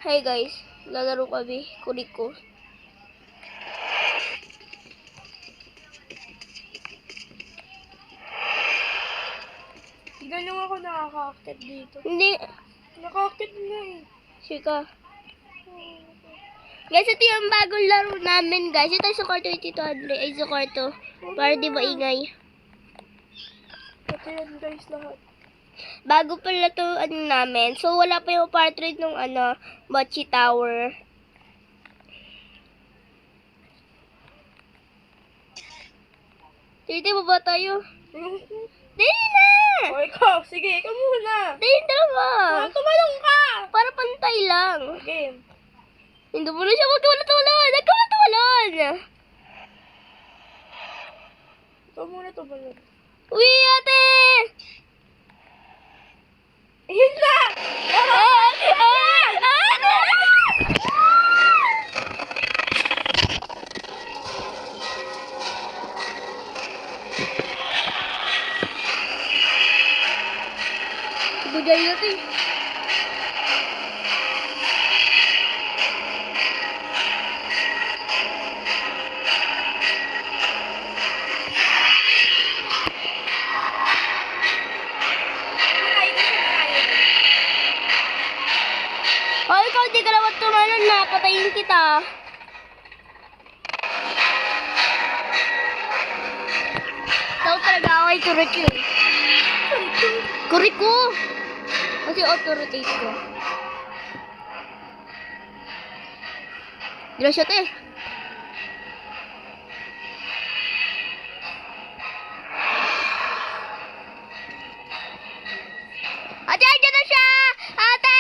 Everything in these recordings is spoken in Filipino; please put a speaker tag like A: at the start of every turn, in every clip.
A: Hey guys, lalaro kami, Kuriko.
B: Tignan nyo ako nakaka-akit dito.
A: Hindi,
B: Nakakit na eh.
A: sika. Guys, ito yung bagong laro namin, guys. Ito sa kwarto ni Tito Andre. Ay, sa kwarto. Para di maingay.
B: Ito yan guys lahat.
A: Bago pala to ano namin. So, wala pa yung portrait ng Mochi Tower. Titi, baba tayo. Dali na!
B: O ikaw, sige, ikaw muna.
A: Dali dalawa.
B: Tumalong ka!
A: Para pantay lang.
B: Game.
A: Hindi mo na siya magkawala-tawalon. Nagkawala-tawalon.
B: Ikaw muna tumalong.
A: Uy, ate!
B: Ayun na!
A: Bugay natin. Oh, ikaw di ka naman tumalon na. Patayin kita. Ikaw talaga ako ay Kuriko eh. Kuriko! Kasi auto-rotate ko. Gracias, te. Ate, andyan na siya! Ate!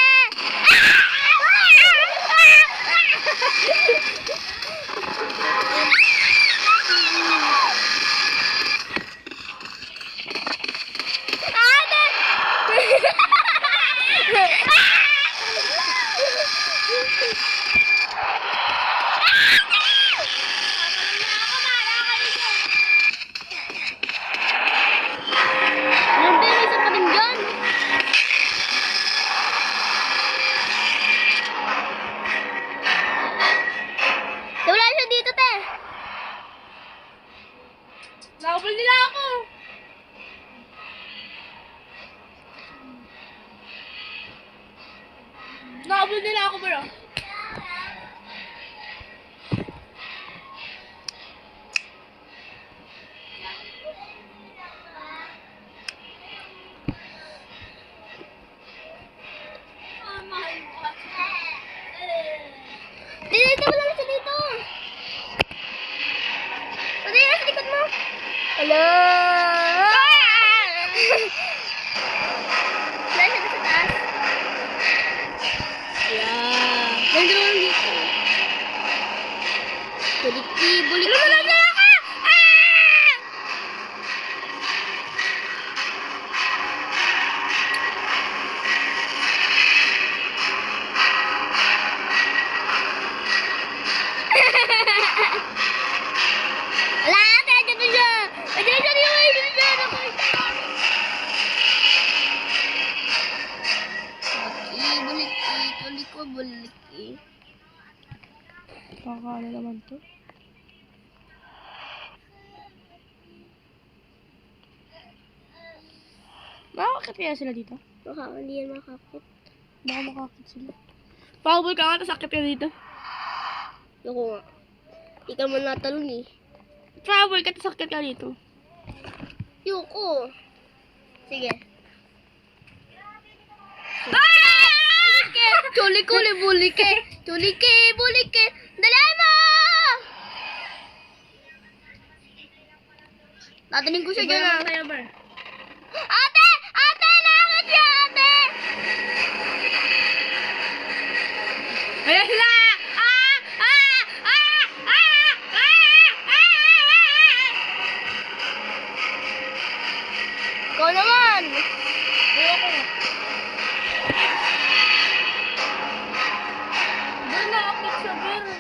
B: Nakabal nila ako. Nakabal nila ako bro.
A: Dito, wala na siya dito. Pati na sa likod mo. Hello. Wala siya sa taas. Ayan. Nandun lang dito. Buliki, buliki. Lumulan na ako! Wala ate, andyan na siya. Andyan na siya, andyan na siya. Buliki, tuloy ko buliki.
B: Pakakala naman to. Makakakit kaya sila dito?
A: Baka hindi yan makakit.
B: Baka makakakit sila. Pakabol ka nga, tapos akit ka dito.
A: Ako nga. Di ka man natalon eh.
B: Travel ka, tapos akit ka dito.
A: Yuko. Sige. Tulike, bulike. Tulike, bulike. Dali mo! Tatanin ko siya dyan ah. Ate! Ate! Nakakit siya, ate!
B: Ayan sila!
A: Ikaw naman!
B: Ayoko. Doon na akit siya, pero.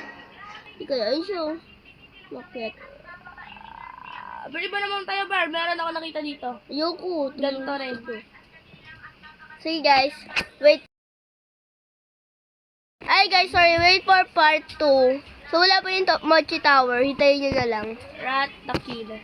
A: Di kaya yun siya. Bakit?
B: Pero iba naman tayo, Bar. Meron ako nakita dito.
A: Ayoko.
B: Ganito rin.
A: Sige guys. Wait. Ay guys, sorry, wait for part 2. So wala pa yung Mochi Tower, hintayin nyo na lang.
B: Rat na kilo.